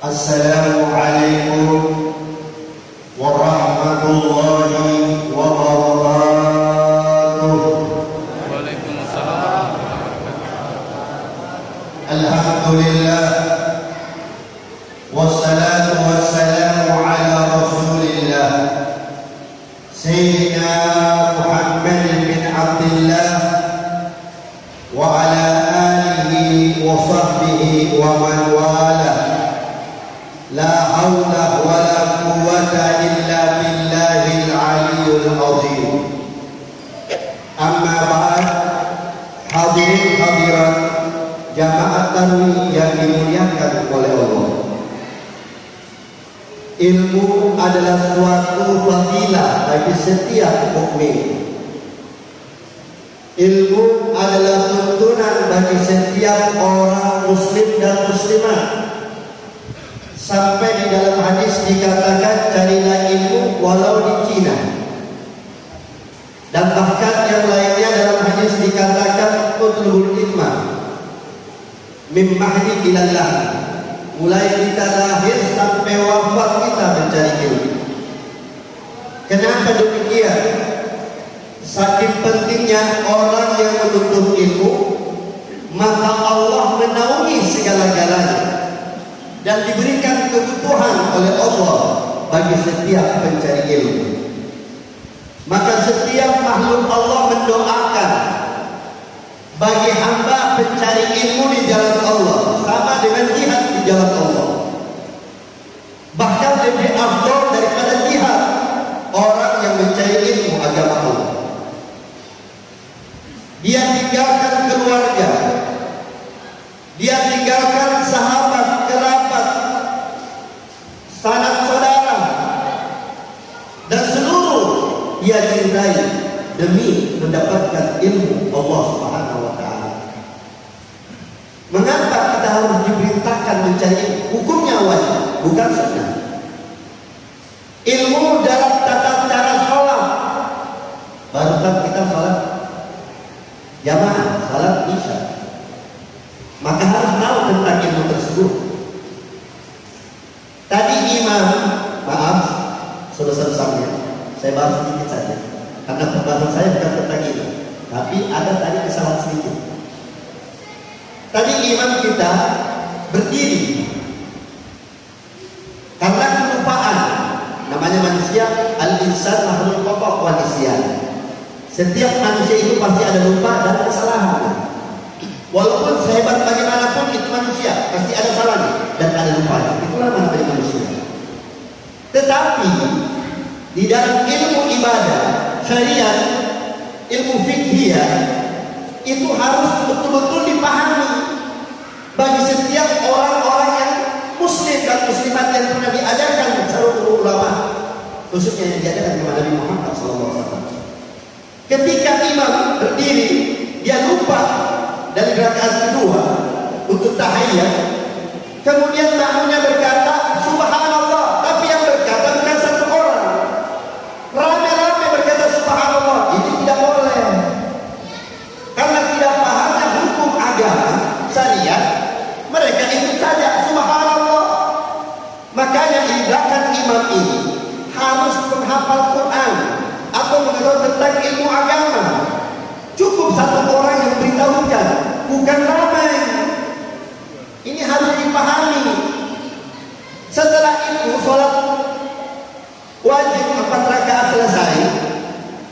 Assalamualaikum warahmatullahi wabarakatuh. Waalaikumsalam. Alhamdulillah, wassalatu wassalamu ala rasulillah Sayyidina Muhammad bin Abdullah wa ala alihi wa sahbihi wa man wala. La haula wa la quwwata illa billahil aliyyil azim. Amma ba'd, hadirin hadirat jamaah tarwih yang dimuliakan oleh Allah. Ilmu adalah suatu fadilah bagi setiap mukmin. Ilmu adalah tuntunan bagi setiap orang muslim dan muslimah. Sampai di dalam hadis dikatakan carilah ilmu walau di Cina. Dan bahkan yang lainnya dalam hadis dikatakan utlubul ilma min mahdi ilal lahd. Mulai kita lahir sampai wafat kita mencari ilmu. Kenapa demikian? Saking pentingnya orang yang menuntut ilmu, maka Allah menaungi segala-galanya dan diberikan kebutuhan oleh Allah bagi setiap pencari ilmu. Maka setiap makhluk Allah mendoakan bagi hamba pencari ilmu di jalan Allah, sama dengan jihad di jalan Allah. Bahkan lebih afdal daripada jihad orang yang mencari ilmu agama Allah. Dia tinggalkan keluarga, dia tinggalkan sahabat, kerabat, sanak saudara, dan seluruh dia cintai demi mendapatkan ilmu Allah Subhanahu wa taala. Mengapa kita harus diperintahkan mencari ilmu? Hukumnya wajib, bukan sunnah. Ilmu dalam tata cara sholat, barusan kita sholat jamaah, sholat isya, maka harus tahu tentang ilmu tersebut. Tadi imam, maaf, selesai-selesainya saya bahas sedikit saja, karena pembahasan saya bukan tentang itu, tapi ada tadi kesalahan sedikit. Tadi imam kita berdiri karena kelupaan. Namanya manusia, al-insan makhluk khata' wa nisyan. Setiap manusia itu pasti ada lupa dan kesalahan. Walaupun sehebat bagaimanapun itu manusia, pasti ada salahnya dan ada lupanya. Itulah namanya manusia. Tetapi di dalam ilmu ibadah, syariat, ilmu fikhiyah, itu harus betul-betul dipahami bagi setiap orang-orang yang muslim dan muslimat yang pernah diajarkan seluruh ulama, khususnya yang diajarkan kepada Nabi Muhammad SAW. Ketika imam berdiri, dia lupa dari rakaat kedua untuk tahiyyat, kemudian makmumnya berkata subhanallah, tapi yang berkata bukan satu orang, rame-rame berkata subhanallah. Ini tidak boleh, karena tidak pahamnya hukum agama syariat, mereka ikut saja subhanallah. Makanya di belakang imam ini harus penghafal Quran atau mengetahui tentang ilmu agama. Cukup satu orang yang beritahukan, bukan ramai. Ini harus dipahami. Setelah itu sholat wajib 4 rakaat selesai.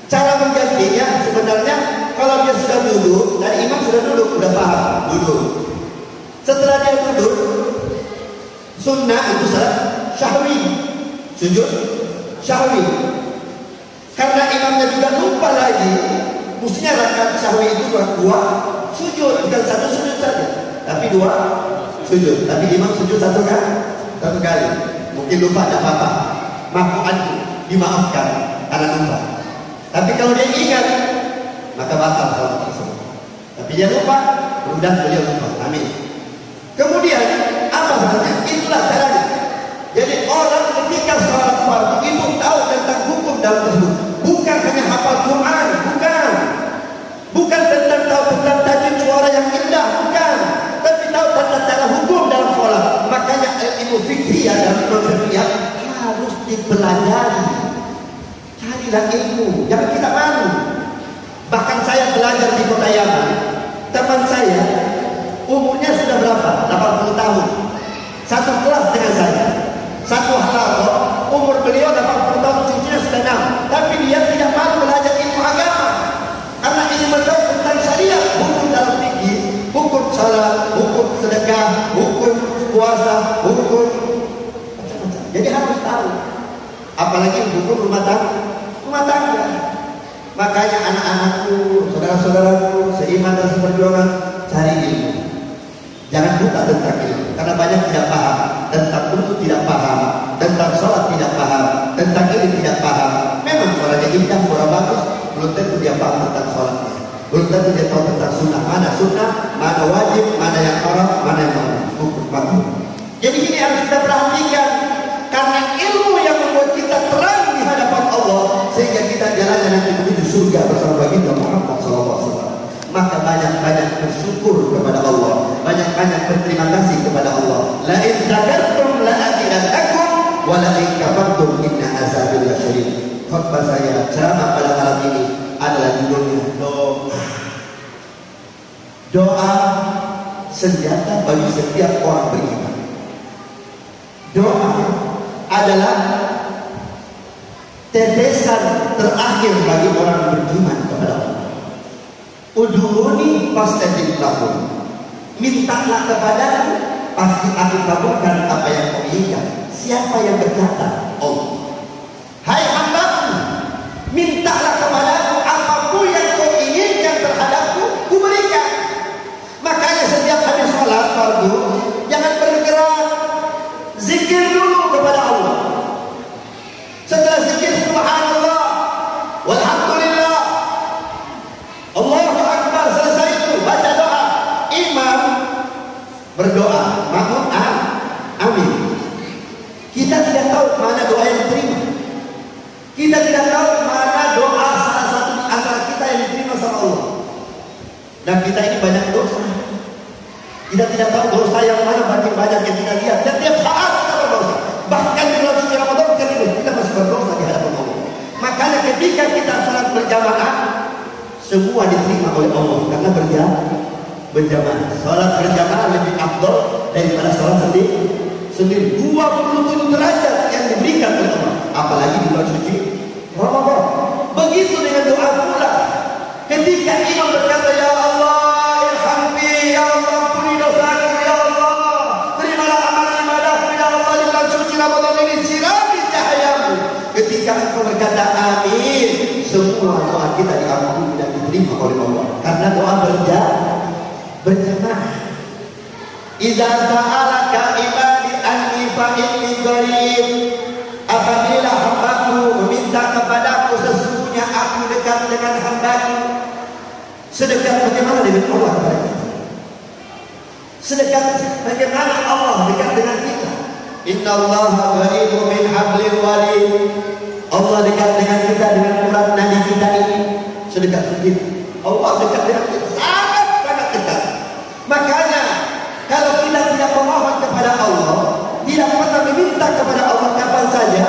Cara menggantinya sebenarnya kalau dia sudah duduk, dan imam sudah duduk, sudah paham duduk. Setelah dia duduk, sunnah itu syahwi, sujud syahwi. Karena imamnya juga lupa lagi, mestinya rakaat syahwi itu 2 sujud, bukan 1 sujud saja, tapi 2 sujud. Tapi imam sujud 1 kali. Mungkin lupa, tidak apa-apa, maafuan, dimaafkan karena lupa. Tapi kalau dia ingat, maka batal salat tersebut. Tapi dia lupa, mudah beliau lupa. Amin. Kemudian apa sebenarnya? Itulah caranya. Jadi orang ketika sholat fardu itu tahu tentang hukum dalam tersebut. Bukan hanya hafal Quran, bukan tentang tahu tentang tajwid suara yang indah, bukan. Tapi tahu tentang cara hukum dalam sholat. Makanya ilmu fikih dipelajari. Carilah ilmu, jangan kita malu. Bahkan saya belajar di kota Yaman, teman saya umurnya sudah berapa? 80 tahun. Satu kelas dengan saya. Satu halaqah, umur beliau 80 tahun, cucunya sudah 6. Tapi dia tidak malu belajar ilmu agama. Karena ini mengetahui tentang syariat, hukum dalam fikih, hukum salat, hukum sedekah, hukum puasa, hukum macam-macam. Jadi harus tahu. Apalagi hukum rumah tangga. Makanya anak-anakku, saudara-saudaraku, seiman dan seperjuangan, cari ilmu. Jangan buta tentang ilmu, karena banyak tidak paham. Tentang wudu tidak paham, tentang sholat tidak paham, tentang ini tidak paham. Memang suaranya indah, suara bagus, belum tentu dia paham tentang sholatnya. Belum tentu dia tahu tentang sunnah, mana wajib, mana yang haram, mana yang makruh. Jadi ini harus kita perhatikan, karena ilmu yang membuat kita terang di hadapan Allah, sehingga kita jalannya nanti menuju surga bersama baginda Muhammad SAW. Maka banyak-banyak bersyukur kepada Allah, banyak-banyak berterima kasih kepada Allah. La in syakartum la azidannakum wa la in kafartum inna azabi lasyadid. Khutbah saya ceramah pada malam ini adalah judulnya doa. Doa senjata bagi setiap orang beriman. Doa adalah tetesan terakhir bagi orang beriman kepada Allah. Udhuruni fastajib lakum. Mintalah kepadaku, pasti aku kabulkan apa yang kau inginkan. Siapa yang berkata? Allah. Hai hambaku, mintalah kepadaku apapun yang kau inginkan terhadapku, ku berikan. Makanya setiap habis sholat fardu, jangan bergerak, zikir dulu kepada Allah. Setelah zikir subhanallah, walhamdulillah, Allahu Akbar, selesai itu baca doa. Imam berdoa, makmum amin. Kita tidak tahu mana doa yang diterima. Kita tidak tahu mana doa salah satu di antara kita yang diterima sama Allah. Dan kita ini banyak dosa. Kita tidak tahu dosa yang mana makin banyak yang kita lihat. Setiap saat kita berdosa. Bahkan di bulan suci Ramadan kita masih berdosa di hadapan Allah. Makanya ketika kita salat berjamaah, semua diterima oleh Allah karena berjamaah. Salat berjamaah lebih afdal daripada salat sendiri. 27 derajat yang diberikan oleh Allah. Apalagi di bulan suci Ramadan. Begitu dengan doa pula. Ketika imam berkata, ya Allah, irhamni, ya Allah, ampuni dosaku, ya Allah, terimalah amal ibadahku, ya Allah, di bulan suci Ramadan ini sirami cahayamu. Ketika engkau berkata amin, semua doa kita diampuni dan diterima oleh Allah karena doa berjamaah. Idza sa'alaka ibadi anni fa inni qarib. Apabila hambaku meminta kepadaku, sesungguhnya aku dekat dengan hambaku. Sedekat bagaimana dengan Allah kepada kita? Sedekat bagaimana Allah dekat dengan kita? Innallaha qaribun min hablil warid. Allah dekat dengan kita dengan urat nadi kita ini sedekat begitu. Allah dekat dengan kita sangat dekat. Makanya kalau kita tidak memohon kepada Allah, tidak pernah meminta kepada Allah kapan saja,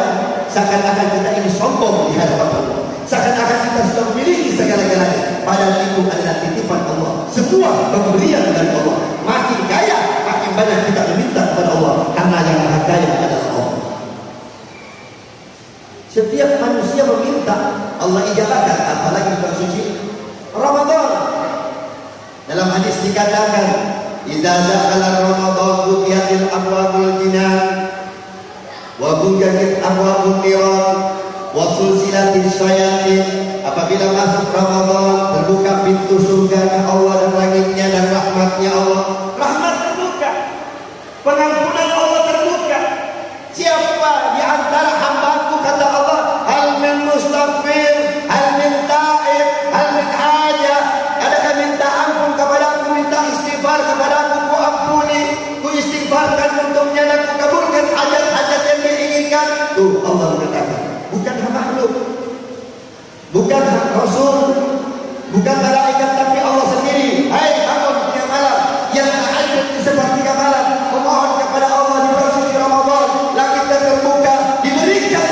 seakan-akan kita ini sombong di hadapan Allah. Seakan-akan kita sudah memiliki segala-galanya. Padahal itu adalah titipan Allah. Semua pemberian dari Allah. Makin kaya, makin banyak kita meminta kepada Allah. Karena yang maha kaya adalah Allah. Setiap manusia meminta, Allah ijabahkan, apalagi bulan suci Ramadan. Dalam hadis dikatakan, idza dakhala Ramadan futihatil abwabul jinan wa bukatil abwabun niran wa sulsilatis syayatin. Apabila masuk Ramadan, terbuka pintu surga Allah dan langitnya dan rahmatnya Allah. Rahmat terbuka, pengampunan Allah terbuka. Siapa di antara hambaku, kata Allah, hal min mustaghfir, hal min ta'ib, hal min hajah. Adakah minta ampun kepadaku, minta istighfar kepadaku, ku ampuni, ku istighfarkan untuknya dan ku kabulkan hajat-hajat yang diinginkan. Tuh Allah berkata, bukan makhluk, bukan Rasul, bukan malaikat, tapi Allah sendiri. Hai bangun tengah malam, yang tahajud di sepertiga malam, memohon kepada Allah di bulan suci Ramadan, langit terbuka, diberikan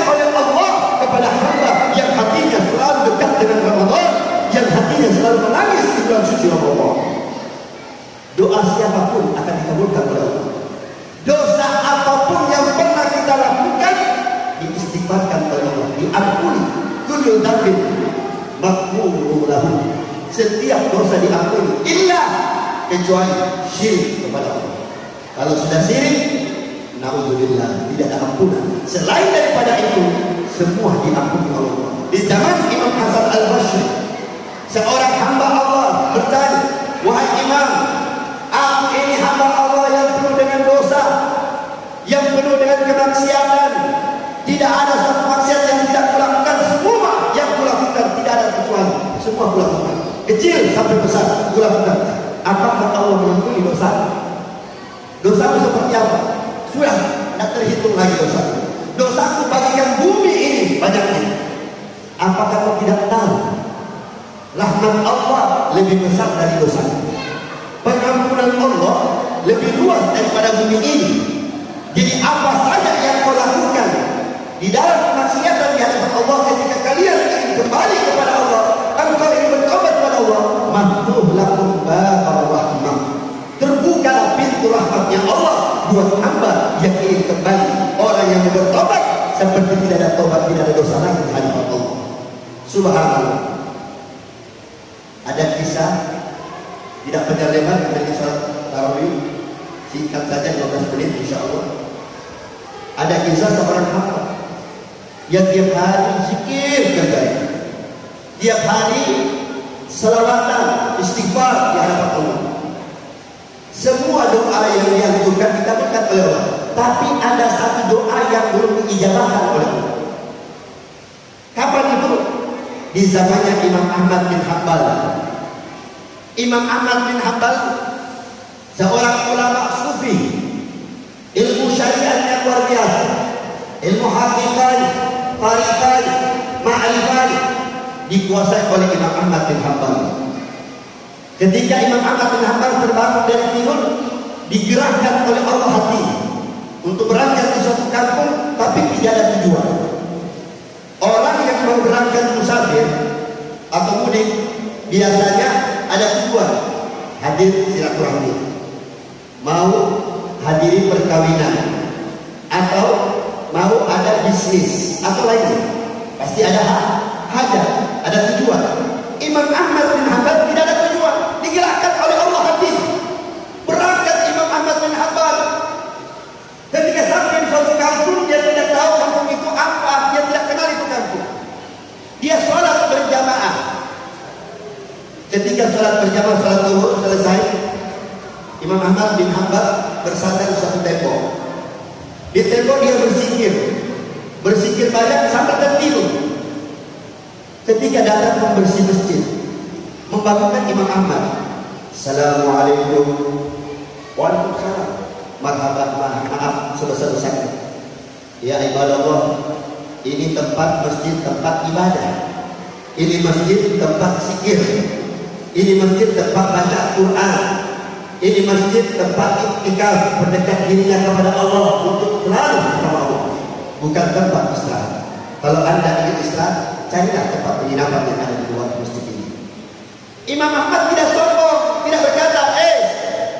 diampuni. Kullu dzambin maghfurun lahu. Setiap dosa diampuni, illa kecuali syirik kepada Allah. Kalau sudah syirik, naudzubillah, tidak ada ampunan. Selain daripada itu, semua diampuni Allah. Di zaman Imam Hasan Al-Basri, seorang hamba Allah bertanya, wahai Imam, aku ini hamba Allah yang penuh dengan dosa, yang penuh dengan kemaksiatan. Tidak ada satu maksiat yang tidak kulakukan. Semua yang kulakukan tidak ada kecuali. Semua kulakukan, kecil sampai besar kulakukan. Apakah Allah mengampuni dosa? Dosaku seperti apa? Sudah tidak terhitung lagi dosa. Dosaku bagikan bumi ini banyaknya. Apakah kau tidak tahu rahmat Allah lebih besar dari dosa? Pengampunan Allah lebih luas daripada bumi ini. Jadi apa saja yang kau lakukan di dalam kemaksiatan di hadapan Allah, ketika kalian ingin kembali kepada Allah, engkau ingin bertobat kepada Allah, maftuh lakum babur rahmah, terbuka pintu rahmatnya Allah buat hamba yang ingin kembali. Orang yang bertobat seperti tidak ada tobat, tidak ada dosa lagi di hadapan Allah. Subhanallah. Ada kisah, tidak panjang lebar, ada kisah tarawih, singkat saja 15 menit insya Allah. Ada kisah seorang hamba yang tiap hari zikir kerjanya, tiap hari selawatan, istighfar di hadapan Allah. Semua doa yang dianjurkan dikabulkan oleh Allah, tapi ada satu doa yang belum diijabahkan oleh Allah. Kapan itu? Di zamannya Imam Ahmad bin Hanbal. Imam Ahmad bin Hanbal seorang ulama sufi, ilmu syariatnya luar biasa, ilmu hakikat, tarikat, ma'rifat dikuasai oleh Imam Ahmad bin Hanbal. Ketika Imam Ahmad bin Hanbal terbangun dari tidur, digerakkan oleh Allah hati untuk berangkat ke suatu kampung, tapi tidak ada tujuan. Orang yang mau berangkat musafir atau mudik biasanya ada tujuan, hadir silaturahmi, mau hadiri perkawinan, atau mau ada bisnis atau lainnya. Pasti ada hajat, ada tujuan. Imam Ahmad bin Hanbal tidak ada tujuan, digerakkan oleh Allah hati. Berangkat Imam Ahmad bin Hanbal. Ketika sampai di suatu kampung, dia tidak tahu kampung itu apa, dia tidak kenal itu kampung. Dia sholat berjamaah. Ketika sholat berjamaah, sholat zuhur selesai, Imam Ahmad bin Hanbal bersandar di suatu tembok. Di tembok dia berzikir banyak sampai tertidur. Ketika datang membersih masjid, membangunkan Imam Ahmad, Assalamualaikum. Waalaikumsalam. Marhaban, maaf sebesar-besarnya. Ya ibadallah, ini tempat masjid, tempat ibadah. Ini masjid tempat zikir. Ini masjid tempat baca Quran. Ini masjid tempat iktikaf, berdekat dirinya kepada Allah untuk selalu bersama Allah. Bukan tempat istirahat. Kalau anda ingin istirahat, carilah tempat penginapan yang ada di luar masjid ini. Imam Ahmad tidak sombong, tidak berkata,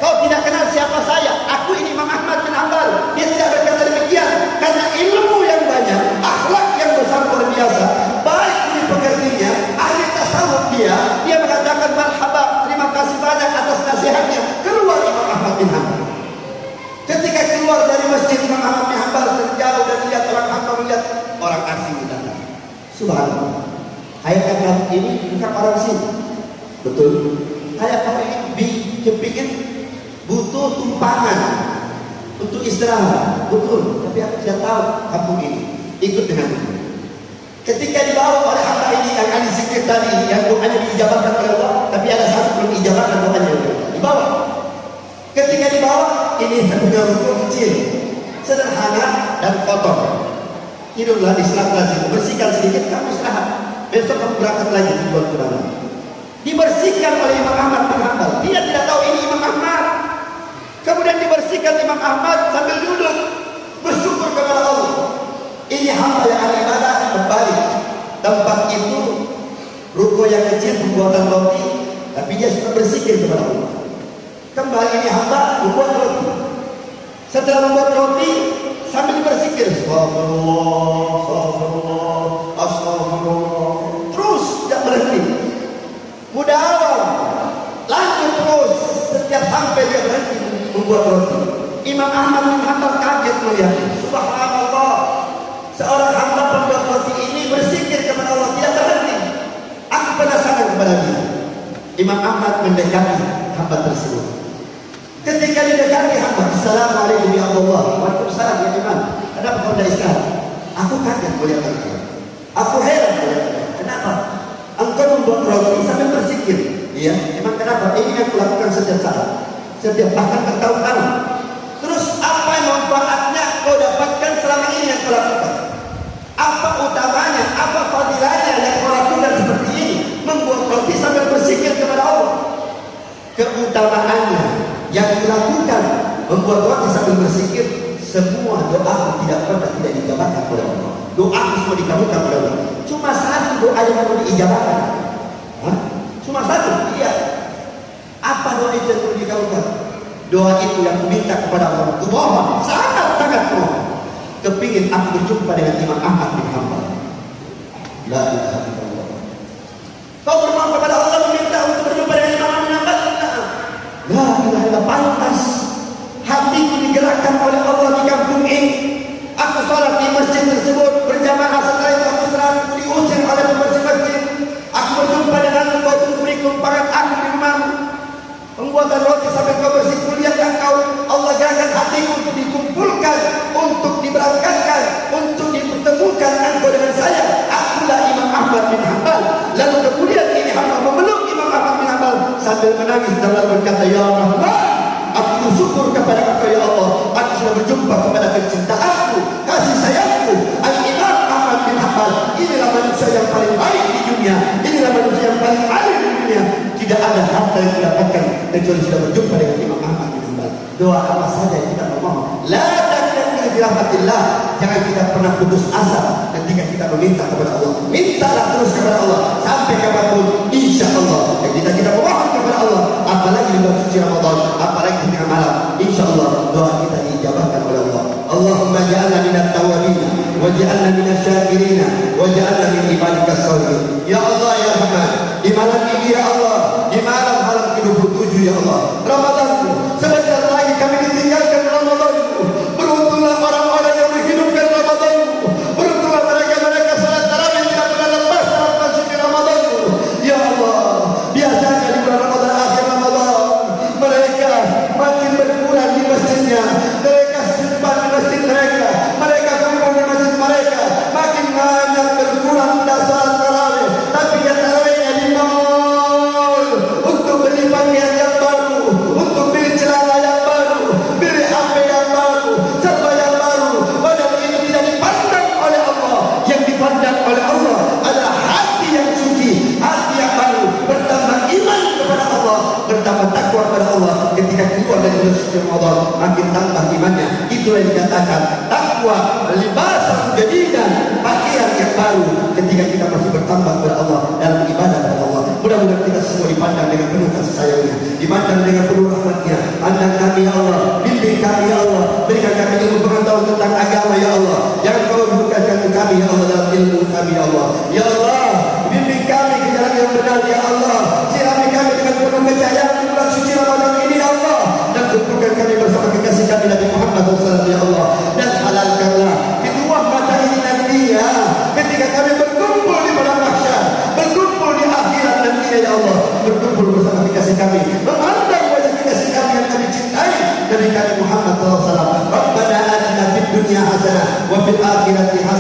kau tidak kenal siapa saya, aku ini Imam Ahmad bin Hanbal. Dia tidak berkata demikian, karena ilmu yang banyak, akhlak yang besar luar biasa, baik di pengertiannya, ahli tasawuf dia mengatakan marhaba, terima kasih banyak atas nasihatnya. Keluar Imam Ahmad bin Hanbal. Ketika keluar dari masjid, Imam Ahmad bin Hanbal terjauh dan lihat orang hamba, melihat orang asing datang. Subhanallah. Kayak kamu ini bukan orang sini. Betul. Kayak kamu ini kepingin butuh tumpangan untuk istirahat. Betul. Tapi aku tidak tahu kampung ini. Ikut dengan aku. Ketika dibawa oleh hamba ini yang ahli zikir tadi, yang doanya diijabahkan oleh Allah, tapi ada satu belum diijabahkan doanya oleh Allah. Dibawa. Ketika dibawa, ini punya rukun kecil, sederhana dan kotor. Tidurlah di sebelah sini, bersihkan sedikit, kamu istirahat. Besok kamu berangkat lagi tujuan kemana? Dibersihkan oleh Imam Ahmad bin Hanbal. Dia tidak tahu ini Imam Ahmad. Kemudian dibersihkan Imam Ahmad sambil duduk bersyukur kepada Allah. Ini hamba yang ahli ibadah kembali. Tempat itu ruko yang kecil pembuatan roti, tapi dia sudah berzikir kepada Allah. Kembali ini hamba membuat roti. Setelah membuat roti sambil berzikir, Astagfirullah, Astagfirullah, sampai dia berhenti membuat roti. Imam Ahmad bin Hanbal kaget melihatnya. Subhanallah, seorang hamba pembuat roti ini berzikir kepada Allah tidak berhenti. Aku penasaran kepada dia. Imam Ahmad mendekati hamba tersebut. Ketika didekati hamba, Assalamualaikum ya Allah. Waalaikumsalam ya Imam. Kenapa kau tidak istirahat? Aku kaget melihat engkau. Aku heran melihat engkau. Kenapa? Engkau membuat roti sambil berzikir. Iya, Imam, kenapa? Ini yang kulakukan setiap saat, setiap bahkan bertahun-tahun. Terus apa manfaatnya kau dapatkan selama ini yang kau lakukan? Apa utamanya? Apa fadilahnya yang kau lakukan seperti ini? Membuat roti sambil berzikir kepada Allah. Keutamaannya yang dilakukan membuat roti sambil berzikir, semua doa tidak pernah tidak dijabahkan oleh Allah. Doa semua dikabulkan oleh Allah. Cuma satu doa yang perlu diijabahkan. Cuma satu, iya. Apa doa itu yang perlu dikabulkan? Doa itu yang meminta kepada Allah. Kumohon, sangat-sangat mohon. Kepingin aku berjumpa dengan Imam Ahmad bin Hanbal. La ilaha illallah. Kau bermohon kepada Allah meminta untuk berjumpa dengan Imam Ahmad bin Hanbal? La ilaha illallah. Pantas hatiku digerakkan oleh Allah di kampung ini. Aku sholat di masjid tersebut berjamaah, setelah itu aku selalu diusir oleh pembersih masjid. Aku berjumpa dengan engkau untuk beri kumpangan aku di rumahmu. Pembuatan roti sampai kau bersikuliah dan kau Allah gerakkan hatiku untuk dikumpulkan, untuk diberangkatkan, untuk dipertemukan engkau dengan saya. Akulah Imam Ahmad bin Hanbal. Lalu kemudian ini hamba memeluk Imam Ahmad bin Hanbal sambil menangis dan berkata, Ya Rahman, aku bersyukur kepada engkau ya Allah. Aku sudah berjumpa kepada kecintaanku, kasih sayangku, Al-Imam Ahmad bin Hanbal. Inilah manusia yang paling baik di dunia. Inilah manusia yang paling alim di dunia. Tidak ada harta yang didapatkan kecuali sudah berjumpa dengan Imam Ahmad bin Hanbal. Doa apa saja yang kita memohon, la taqnatu min rahmatillah. Jangan kita pernah putus asa ketika kita meminta kepada Allah. Mintalah terus kepada Allah sampai kapanpun, insya Allah. Dan kita memohon kepada Allah, apalagi di bulan suci Ramadan, apalagi di tengah malam, insya Allah doa kita dijabahkan oleh Allah. Allahumma ja'alna minat tawabin, waj'alna minasy syakirin, waj'alna min ibadikas sholihin. Ya Allah ya Rahman, di malam ini ya Allah, di malam ke-27 ya Allah, Ramadanku, sebentar lagi kami ditinggalkan Ramadanku. Beruntunglah orang-orang yang menghidupkan Ramadanku. Beruntunglah mereka salat tarawih tidak pernah lepas dalam suci Ramadanku. Ya Allah, biasanya di bulan Ramadan, akhir Ramadan, mereka makin berkurang di masjidnya. Mereka simpan di masjid mereka kumpul di masjid mereka, makin banyak berkurang dasar tarawih. Tapi yang tarawihnya di mall untuk beli pakaian yang baru, untuk beli celana yang baru, beli HP yang baru, serba yang baru. Padahal ini tidak dipandang oleh Allah. Yang dipandang oleh Allah adalah hati yang suci, hati yang baru, bertambah iman kepada Allah, bertambah takwa kepada Allah. Ketika keluar dari bulan suci Ramadan, makin tambah imannya. Itulah yang dikatakan takwa libasan jadidan, pakaian yang baru ketika kita masih bertambah kepada Allah dalam ibadah kepada Allah. Mudah-mudahan kita semua dipandang dengan penuh kasih sayangnya, dipandang dengan penuh rahmatnya. Pandang kami ya Allah, bimbing kami ya Allah, berikan kami ilmu pengetahuan tentang agama ya Allah. Jangan kau bukakan kami ya Allah dalam ilmu kami ya Allah. Ya Allah, bimbing kami ke jalan yang benar ya Allah. Sirami kami dengan penuh kecahayaan di bulan suci Ramadan ini ya Allah, dan kumpulkan kami bersama kekasih kami Nabi Muhammad SAW ya Allah. Dan halalkanlah kedua mata ini nanti ya, ketika kami berkumpul di padang mahsyar, berkumpul di akhirat nanti ya Allah, berkumpul bersama kekasih kami, memandang wajah kekasih kami yang kami cintai, Nabi kami Muhammad SAW. Rabbana atina fid dunya hasanah wa fil akhirati hasanah